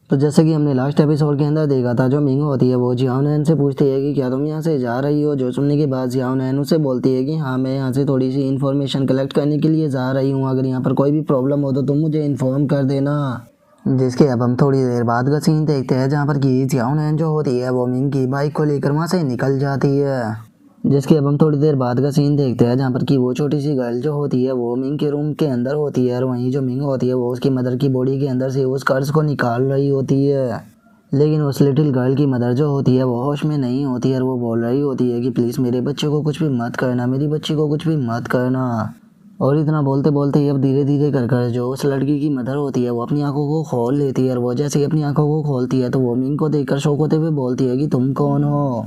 तो जैसे कि हमने लास्ट एपिसोड के अंदर देखा था, जो मिंग होती है वो जियाओ नैन से पूछती है कि क्या तुम यहाँ से जा रही हो। जो सुनने के बाद जियाओ नैन उसे बोलती है कि हाँ, मैं यहाँ से थोड़ी सी इन्फॉर्मेशन कलेक्ट करने के लिए जा रही हूँ, अगर यहाँ पर कोई भी प्रॉब्लम हो तो तुम मुझे इन्फॉर्म कर देना। जिसके अब हम थोड़ी देर बाद का सीन देखते हैं, जहाँ पर कि जियाओ नैन जो होती है वो मिंग की बाइक को लेकर वहाँ से निकल जाती है। जिसके अब हम थोड़ी देर बाद का सीन देखते हैं, जहाँ पर कि वो छोटी सी गर्ल जो होती है वो मिंग के रूम के अंदर होती है, और वहीं जो मिंग होती है वो उसकी मदर की बॉडी के अंदर से उस कर्स को निकाल रही होती है। लेकिन उस लिटिल गर्ल की मदर जो होती है वो होश में नहीं होती है, और वो बोल रही होती है कि प्लीज़ मेरे बच्चे को कुछ भी मत करना, मेरी बच्ची को कुछ भी मत करना। और इतना बोलते बोलते ही अब धीरे धीरे कर कर जो उस लड़की की मदर होती है वो अपनी आंखों को खोल लेती है, और वो जैसे ही अपनी आंखों को खोलती है तो वो मिंग को देखकर शौक होते हुए बोलती है कि तुम कौन हो।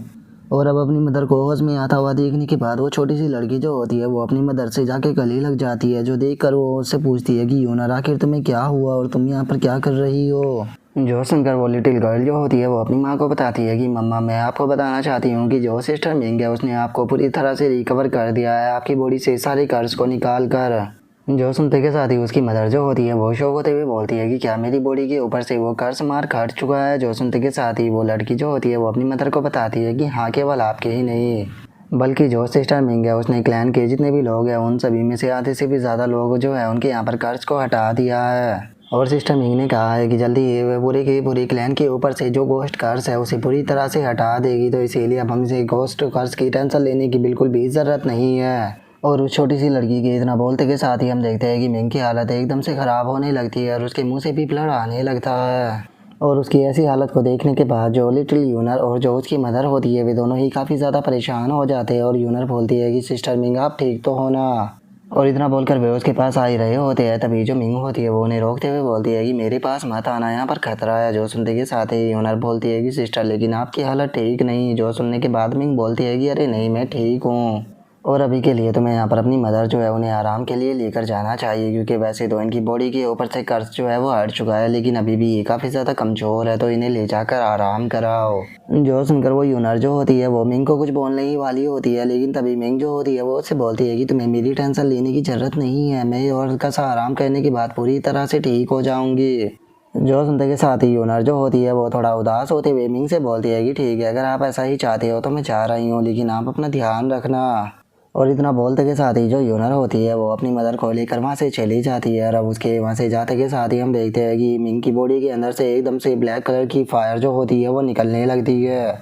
और अब अपनी मदर को होश में आता हुआ देखने के बाद वो छोटी सी लड़की जो होती है वो अपनी मदर से जाके गले लग जाती है, जो देखकर वो उससे पूछती है कि यूनर, आखिर तुम्हें क्या हुआ और तुम यहाँ पर क्या कर रही हो। जो सुनकर वो लिटिल गर्ल जो होती है वो अपनी माँ को बताती है कि मम्मा, मैं आपको बताना चाहती हूँ कि जो सिस्टर मिंग है उसने आपको पूरी तरह से रिकवर कर दिया है, आपकी बॉडी से सारे कर्ज को निकाल कर। जो सुनते के साथ ही उसकी मदर जो होती है वो शौक होते हुए बोलती है कि क्या मेरी बॉडी के ऊपर से वो कर्ज मार काट चुका है। जो सुनते के साथ ही वो लड़की जो होती है वो अपनी मदर को बताती है कि हाँ, केवल आपके ही नहीं बल्कि जो सिस्टर मिंग है उसने क्लैन के जितने भी लोग हैं उन सभी में से आधे से भी ज़्यादा लोग जो है उनके यहाँ पर कर्ज को हटा दिया है। और सिस्टर मिंग ने कहा है कि जल्दी ये पूरी की पूरी क्लैन के ऊपर से जो गोस्ट कर्ज है उसे पूरी तरह से हटा देगी, तो इसीलिए अब हमसे गोस्ट कर्ज की टेंशन लेने की बिल्कुल भी ज़रूरत नहीं है। और उस छोटी सी लड़की के इतना बोलते के साथ ही हम देखते हैं कि मिंग की हालत एकदम से ख़राब होने लगती है, और उसके मुंह से भी ब्लड आने लगता है। और उसकी ऐसी हालत को देखने के बाद जो लिटिल यूनर और जो उसकी मदर होती है वे दोनों ही काफ़ी ज़्यादा परेशान हो जाते हैं। और यूनर बोलती है कि सिस्टर मिंग, आप ठीक तो हो ना। और इतना बोलकर वे उसके पास आ ही रहे होते हैं, तभी जो मिंग होती है वो उन्हें रोकते हुए बोलती है कि मेरे पास मत आना, यहाँ पर खतरा है। जो सुनते के साथ ही यूनर बोलती है कि सिस्टर, लेकिन आपकी हालत ठीक नहीं। जो सुनने के बाद मिंग बोलती है कि अरे नहीं, मैं ठीक हूँ, और अभी के लिए तो मैं यहाँ पर अपनी मदर जो है उन्हें आराम के लिए लेकर जाना चाहिए, क्योंकि वैसे तो इनकी बॉडी के ऊपर से कर्ज जो है वो हट चुका है, लेकिन अभी भी ये काफ़ी ज़्यादा कमज़ोर है, तो इन्हें ले जाकर आराम कराओ। जो सुनकर वो यूनर जो होती है वो मिंग को कुछ बोलने ही वाली होती है, लेकिन तभी मिंग जो होती है वो उससे बोलती है कि तुम्हें मेरी टेंशन लेने की ज़रूरत नहीं है, मैं और का सा आराम करने के बाद पूरी तरह से ठीक हो जाऊँगी। जो सुनते के साथ ही यूनर जो होती है वो थोड़ा उदास होते हुए मिंग से बोलती है कि ठीक है, अगर आप ऐसा ही चाहते हो तो मैं जा रही हूँ, लेकिन आप अपना ध्यान रखना। और इतना बोलते के साथ ही जो यूनर होती है वो अपनी मदर को लेकर वहाँ से चली जाती है। और अब उसके वहाँ से जाते के साथ ही हम देखते हैं कि मिंग की बॉडी के अंदर से एकदम से ब्लैक कलर की फायर जो होती है वो निकलने लगती है,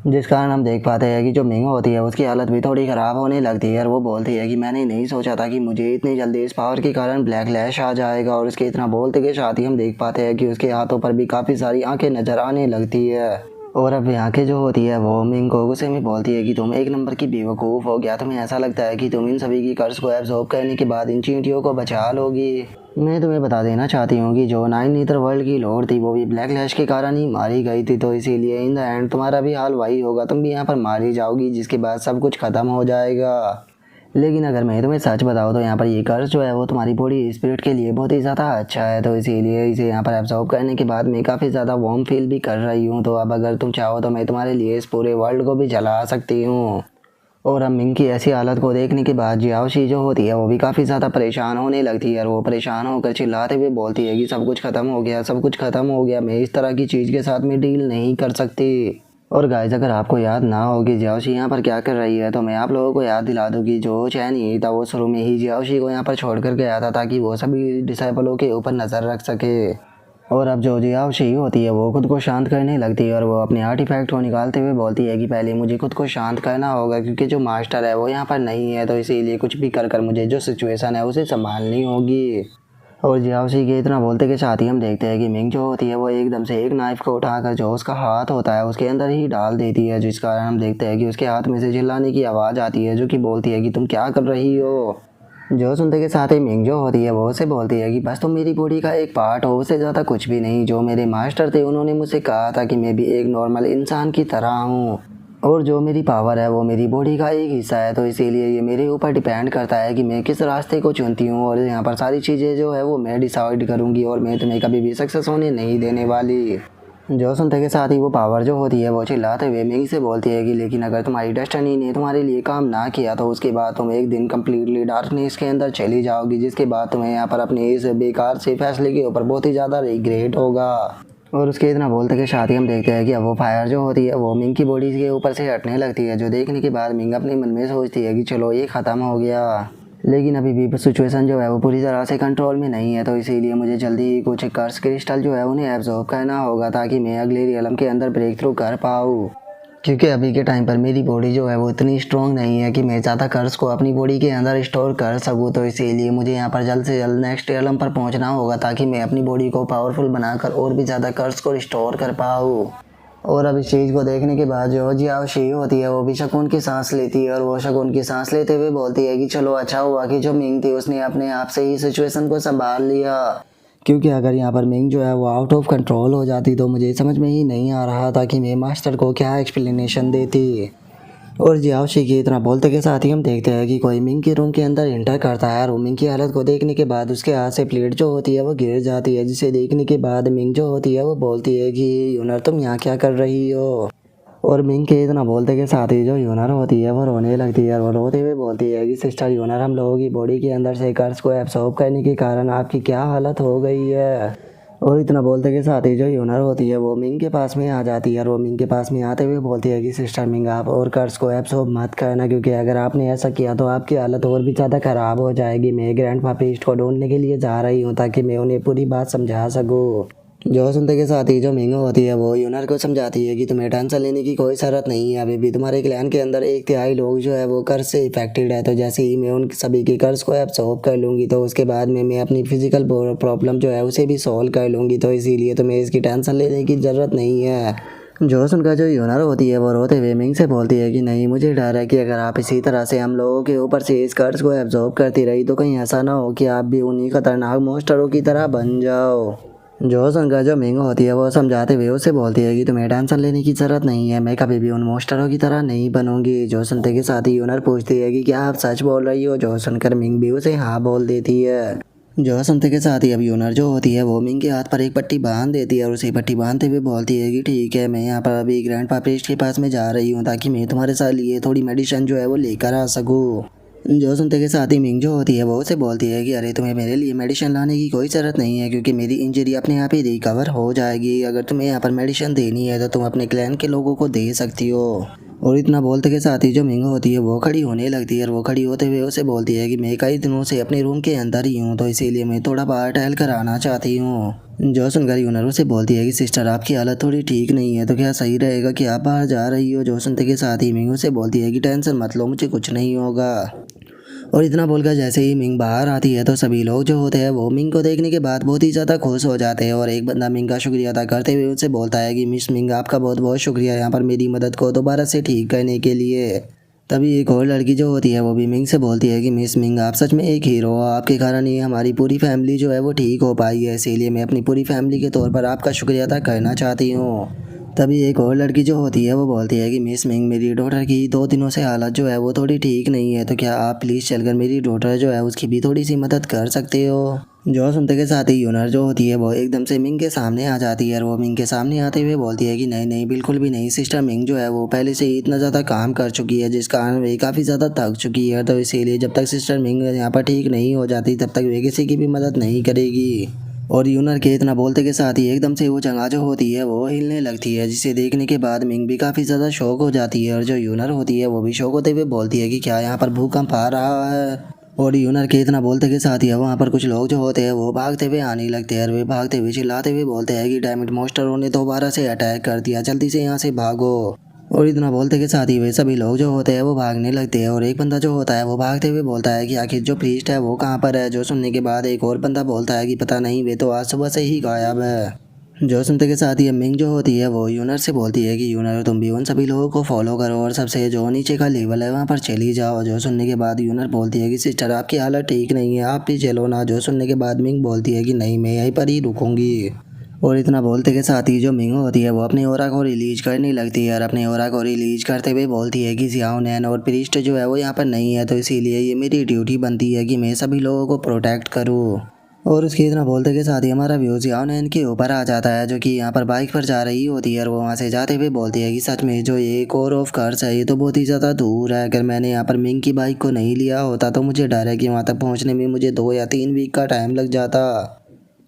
जिस कारण हम देख पाते हैं कि जो मिंग होती है उसकी हालत भी थोड़ी ख़राब होने लगती है। और वो बोलती है कि मैंने नहीं सोचा था कि मुझे इतनी जल्दी इस पावर के कारण ब्लैक लैश आ जाएगा। और उसके इतना बोलते के साथ ही हम देख पाते हैं कि उसके हाथों पर भी काफ़ी सारी आंखें नज़र आने लगती है। और अब आंखें जो होती है वो मिंग को गुस्से में बोलती है कि तुम एक नंबर की बेवकूफ़ हो गया, तुम्हें ऐसा लगता है कि तुम इन सभी की कर्ज को एब्जॉर्ब करने के बाद इन चींटियों को बचा लोगी। मैं तुम्हें बता देना चाहती हूँ कि जो नाइन नीथर वर्ल्ड की लॉर्ड थी वो भी ब्लैक लैश के कारण ही मारी गई थी, तो इसीलिए इन द एंड तुम्हारा भी हाल वही होगा, तुम भी यहाँ पर मारी जाओगी, जिसके बाद सब कुछ ख़त्म हो जाएगा। लेकिन अगर मैं तुम्हें सच बताऊँ तो यहाँ पर ये कर्ज जो है वो तुम्हारी बॉडी स्पिरिट के लिए बहुत ही ज़्यादा अच्छा है, तो इसीलिए इसे यहाँ पर एब्जॉर्ब करने के बाद मैं काफ़ी ज़्यादा वार्म फील भी कर रही हूँ। तो अब अगर तुम चाहो तो मैं तुम्हारे लिए इस पूरे वर्ल्ड को भी जला सकती हूँ। और अब मिंग की ऐसी हालत को देखने के बाद जियाओशी जो होती है वो भी काफ़ी ज़्यादा परेशान होने लगती है, और वो परेशान होकर चिल्लाते हुए बोलती है कि सब कुछ ख़त्म हो गया, सब कुछ ख़त्म हो गया, मैं इस तरह की चीज़ के साथ में डील नहीं कर सकती। और गाइस, अगर आपको याद ना हो कि जियाओशी यहाँ पर क्या कर रही है, तो मैं आप लोगों को याद दिला दूँ कि जो चैन ही था वो शुरू में ही जियाओशी को यहाँ पर छोड़ कर गया था, ताकि वो सभी डिसाइपलों के ऊपर नज़र रख सके। और अब जो जियाओशी होती है वो खुद को शांत करने लगती है, और वो अपने आर्टिफैक्ट को निकालते हुए बोलती है कि पहले मुझे खुद को शांत करना होगा, क्योंकि जो मास्टर है वो यहाँ पर नहीं है, तो इसीलिए कुछ भी कर कर मुझे जो सिचुएशन है उसे संभालनी होगी। और जियाओशी के इतना बोलते के साथ ही हम देखते हैं कि मिंग जो होती है वो एकदम से एक नाइफ को उठाकर जो उसका हाथ होता है उसके अंदर ही डाल देती है, जिस कारण हम देखते हैं कि उसके हाथ में से चिल्लाने की आवाज़ आती है, जो कि बोलती है कि तुम क्या कर रही हो। जो सुनते के साथ ही मिंग जो होती है वो उसे बोलती है कि बस तुम मेरी बॉडी का एक पार्ट हो, उससे ज़्यादा कुछ भी नहीं। जो मेरे मास्टर थे उन्होंने मुझसे कहा था कि मैं भी एक नॉर्मल इंसान की तरह हूँ, और जो मेरी पावर है वो मेरी बॉडी का एक हिस्सा है, तो इसीलिए ये मेरे ऊपर डिपेंड करता है कि मैं किस रास्ते को चुनती हूँ। और यहाँ पर सारी चीज़ें जो है वो मैं डिसाइड करूँगी, और मैं तुम्हें कभी भी सक्सेस होने नहीं देने वाली। जो सुनते के साथ ही वो पावर जो होती है वो चिल्लाते हुए मिंग से बोलती है कि लेकिन अगर तुम्हारी डेस्टिनी ने तुम्हारे लिए काम ना किया तो उसके बाद तुम एक दिन कम्प्लीटली डार्कनेस के अंदर चली जाओगी, जिसके बाद तुम्हें यहाँ पर अपने इस बेकार से फैसले के ऊपर बहुत ही ज़्यादा रिग्रेट होगा। और उसके इतना बोलते कि साथ ही हम देखते हैं कि अब वो फायर जो होती है वो मिंग की बॉडी के ऊपर से हटने लगती है, जो देखने के बाद मिंग अपने मन में सोचती है कि चलो ये ख़त्म हो गया। लेकिन अभी भी सिचुएशन जो है वो पूरी तरह से कंट्रोल में नहीं है, तो इसीलिए मुझे जल्दी ही कुछ कर्स क्रिस्टल जो है उन्हें एब्जॉर्ब करना होगा ताकि मैं अगले रियलम के अंदर ब्रेक थ्रू कर पाऊँ। क्योंकि अभी के टाइम पर मेरी बॉडी जो है वो इतनी स्ट्रॉन्ग नहीं है कि मैं ज़्यादा कर्स को अपनी बॉडी के अंदर स्टोर कर सकूँ, तो इसीलिए मुझे यहाँ पर जल्द से जल्द नेक्स्ट रियलम पर पहुँचना होगा ताकि मैं अपनी बॉडी को पावरफुल बनाकर और भी ज़्यादा कर्स को स्टोर कर पाऊँ। और अब इस चीज़ को देखने के बाद जो जियाओ शी होती है वो भी शकुन की सांस लेती है, और वो शकुन की सांस लेते हुए बोलती है कि चलो अच्छा हुआ कि जो मिंग थी उसने अपने आप से ही सिचुएशन को संभाल लिया, क्योंकि अगर यहाँ पर मिंग जो है वो आउट ऑफ कंट्रोल हो जाती तो मुझे समझ में ही नहीं आ रहा था कि मैं मास्टर को क्या एक्सप्लेनेशन देती। और जियाओ शी की इतना बोलते के साथ ही हम देखते हैं कि कोई मिंग के रूम के अंदर एंटर करता है, और मिंग की हालत को देखने के बाद उसके हाथ से प्लेट जो होती है वो गिर जाती है, जिसे देखने के बाद मिंग जो होती है वो बोलती है कि यूनर तुम यहाँ क्या कर रही हो। और मिंग के इतना बोलते के साथ ही जो यूनर होती है वो रोने लगती है, और वो रोते हुए बोलती है कि सिस्टर यूनर, हम लोगों की बॉडी के अंदर से कर्स को एब्सॉर्ब करने के कारण आपकी क्या हालत हो गई है। और इतना बोलते के साथ ही जो यूनर होती है वो मिंग के पास में आ जाती है, और वो मिंग के पास में आते हुए बोलती है कि सिस्टर मिंग आप और कर्स को एब्सॉर्ब मत करना, क्योंकि अगर आपने ऐसा किया तो आपकी हालत और भी ज़्यादा ख़राब हो जाएगी। मैं ग्रैंड पापीस्ट को ढूंढने के लिए जा रही हूँ ताकि मैं उन्हें पूरी बात समझा सकूँ। जो सुनते के साथ ही जो मिंग होती है वो यूनर को समझाती है कि तुम्हें टेंशन लेने की कोई ज़रूरत नहीं है, अभी भी तुम्हारे क्लैन के अंदर 1/3 लोग जो है वो कर्ज से इफेक्टेड है, तो जैसे ही मैं उन सभी के कर्ज को एब्सॉर्ब कर लूँगी तो उसके बाद में मैं अपनी फिजिकल प्रॉब्लम जो है उसे भी सॉल्व कर लूँगी, तो इसीलिए तुम्हें इसकी टेंशन लेने की ज़रूरत नहीं है। जो सुनकर जो यूनर होती है वो रोते हुए मिंग से बोलती है कि नहीं, मुझे डर है कि अगर आप इसी तरह से हम लोगों के ऊपर से इस कर्ज को एब्जॉर्ब करती रही तो कहीं ऐसा ना हो कि आप भी उन्हीं खतरनाक मॉन्स्टरों की तरह बन जाओ। जो सुनकर जो मिंग होती है वो समझाते हुए उससे बोलती है कि तुम्हें टेंशन लेने की ज़रूरत नहीं है, मैं कभी भी उन मॉन्स्टरों की तरह नहीं बनूंगी। जो सुनते के साथ ही यूनर पूछती है कि क्या आप सच बोल रही हो। जो सुनकर मिंग भी उसे हाँ बोल देती है। जो सुनते के साथ ही अब यूनर जो होती है वो मिंग के हाथ पर एक पट्टी बांध देती है, और उसे पट्टी बांधते हुए बोलती है कि ठीक है, मैं यहाँ पर अभी ग्रैंड पापीस्ट के पास में जा रही हूँ ताकि मैं तुम्हारे साथ लिए थोड़ी मेडिसिन जो है वो लेकर आ सकूँ। जो सुनते के साथ ही मिंग जो होती है वो उसे बोलती है कि अरे तुम्हें मेरे लिए मेडिसिन लाने की कोई ज़रूरत नहीं है, क्योंकि मेरी इंजरी अपने आप ही रिकवर हो जाएगी। अगर तुम्हें यहाँ पर मेडिसिन देनी है तो तुम अपने क्लैन के लोगों को दे सकती हो। और इतना बोलते के साथ ही जो मिंग होती है वो खड़ी होने लगती है, और वो खड़ी होते हुए उसे बोलती है कि मैं कई दिनों से अपने रूम के अंदर ही हूँ, तो इसीलिए मैं थोड़ा बाहर टहल कर आना चाहती हूँ। जो सुनकर यूनर उसे बोलती है कि सिस्टर आपकी हालत थोड़ी ठीक नहीं है, तो क्या सही रहेगा कि आप बाहर जा रही हो। जो सुनते के साथ ही मिंग उसे बोलती है कि टेंशन मत लो, मुझे कुछ नहीं होगा। और इतना बोलकर जैसे ही मिंग बाहर आती है तो सभी लोग जो होते हैं वो मिंग को देखने के बाद बहुत ही ज़्यादा खुश हो जाते हैं, और एक बंदा मिंग का शुक्रिया अदा करते हुए उनसे बोलता है कि मिस मिंग आपका बहुत बहुत शुक्रिया यहाँ पर मेरी मदद को दोबारा से ठीक करने के लिए। तभी एक और लड़की जो होती है वो भी मिंग से बोलती है कि मिस मिंग आप सच में एक हीरो हो, आपके कारण ही हमारी पूरी फैमिली जो है वो ठीक हो पाई है, इसीलिए मैं अपनी पूरी फैमिली के तौर पर आपका शुक्रिया अदा करना चाहती हूँ। तभी एक और लड़की जो होती है वो बोलती है कि मिस मिंग मेरी डॉटर की 2 दिनों से हालत जो है वो थोड़ी ठीक नहीं है, तो क्या आप प्लीज़ चलकर मेरी डॉटर जो है उसकी भी थोड़ी सी मदद कर सकते हो। जो सुनते के साथ ही यूनर जो होती है वो एकदम से मिंग के सामने आ जाती है, और वो मिंग के सामने आते हुए बोलती है कि नहीं नहीं, बिल्कुल भी नहीं, सिस्टर मिंग जो है वो पहले से ही इतना ज़्यादा काम कर चुकी है जिस कारण वे काफ़ी ज़्यादा थक चुकी है, तो इसीलिए जब तक सिस्टर मिंग यहाँ पर ठीक नहीं हो जाती तब तक वे किसी की भी मदद नहीं करेगी। और यूनर के इतना बोलते के साथ ही एकदम से वो जगह जो होती है वो हिलने लगती है, जिसे देखने के बाद मिंग भी काफ़ी ज़्यादा शौक हो जाती है, और जो यूनर होती है वो भी शौक होते हुए बोलती है कि क्या यहाँ पर भूकंप आ रहा है। और यूनर के इतना बोलते के साथ ही वहाँ पर कुछ लोग जो होते हैं वो भागते हुए आने लगते हैं, और वे भागते हुए चिल्लाते हुए बोलते हैं कि डायमंड मॉन्स्टरों ने दोबारा से अटैक कर दिया, जल्दी से यहाँ से भागो। और इतना बोलते के साथ ही वे सभी लोग जो होते हैं वो भागने लगते हैं, और एक बंदा जो होता है वो भागते हुए बोलता है कि आखिर जो प्रीस्ट है वो कहाँ पर है। जो सुनने के बाद एक और बंदा बोलता है कि पता नहीं, वे तो आज सुबह से ही गायब है। जो सुनते के साथ ही मिंग जो होती है वो यूनर से बोलती है कि यूनर तुम भी उन सभी लोगों को फॉलो करो और सबसे जो नीचे का लेवल है वहाँ पर चली जाओ। जो सुनने के बाद यूनर बोलती है कि सिस्टर आपकी हालत ठीक नहीं है, आप भी चलो ना। जो सुनने के बाद मिंग बोलती है कि नहीं, मैं यहीं पर ही रुकूंगी। और इतना बोलते के साथ ही जो मिंग होती है वो अपने ओरा को रिलीज करने लगती है, और अपने ओरा को रिलीज करते हुए बोलती है कि जियाओ नैन और प्रीस्ट जो है वो यहाँ पर नहीं है, तो इसीलिए ये मेरी ड्यूटी बनती है कि मैं सभी लोगों को प्रोटेक्ट करूँ। और उसके इतना बोलते के साथ ही हमारा व्यू जियाओ नैन के ऊपर आ जाता है, जो कि यहाँ पर बाइक पर जा रही होती है, और वो वहाँ से जाते हुए बोलती है कि सच में जो ये कोर ऑफ कर्स है ये तो बहुत ही ज़्यादा दूर है। अगर मैंने यहाँ पर मिंग की बाइक को नहीं लिया होता तो मुझे डर है कि वहाँ तक पहुँचने में मुझे 2 या 3 वीक का टाइम लग जाता।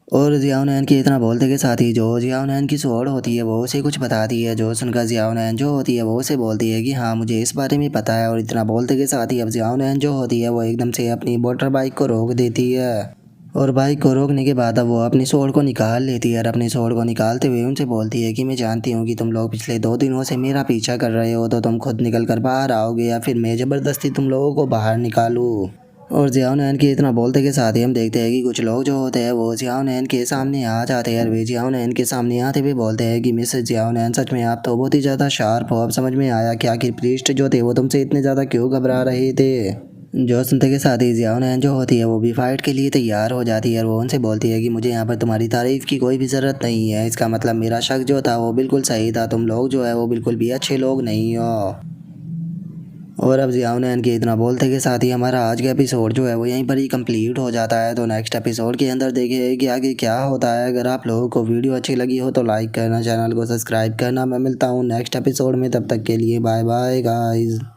और जियाउनैन के इतना बोलते के साथ ही जो जियाउनैन की सोड़ होती है वो उसे कुछ बताती है। जो सुनकर जियाउनैन जो होती है वो उसे बोलती है कि हाँ मुझे इस बारे में पता है। और इतना बोलते के साथ ही अब जियाउनैन जो होती है वो एकदम से अपनी मोटर बाइक को रोक देती है। और बाइक को रोकने के बाद अब वो अपनी सोड़ को निकाल लेती है और अपनी सोड़ को निकालते हुए उनसे बोलती है कि मैं जानती हूँ कि तुम लोग पिछले 2 दिनों से मेरा पीछा कर रहे हो, तो तुम खुद निकल कर बाहर आओगे या फिर मैं ज़बरदस्ती तुम लोगों को बाहर निकालूँ। और जियाउनैन के इतना बोलते के साथ ही हम देखते हैं कि कुछ लोग जो होते हैं वो जियाउनैन के सामने आ जाते हैं। और वे जियाउनैन के सामने आते हुए बोलते हैं कि मिसेस जियाउनैन, सच में आप तो बहुत ही ज़्यादा शार्प हो। अब समझ में आया कि आखिर प्रीस्ट जो थे वो तुमसे इतने ज़्यादा क्यों घबरा रहे थे। जो सुनते के साथ ही जियाउनैन जो होती है वो भी फाइट के लिए तैयार हो जाती है। और वो उनसे बोलती है कि मुझे यहाँ पर तुम्हारी तारीफ़ की कोई भी ज़रूरत नहीं है। इसका मतलब मेरा शक जो था वो बिल्कुल सही था, तुम लोग जो है वो बिल्कुल भी अच्छे लोग नहीं हो। और अब जियाउनैन के इतना बोलते के साथ ही हमारा आज का एपिसोड जो है वो यहीं पर ही कंप्लीट हो जाता है। तो नेक्स्ट एपिसोड के अंदर देखिए कि आगे क्या होता है। अगर आप लोगों को वीडियो अच्छी लगी हो तो लाइक करना, चैनल को सब्सक्राइब करना। मैं मिलता हूँ नेक्स्ट एपिसोड में, तब तक के लिए बाय बाय गाइज़।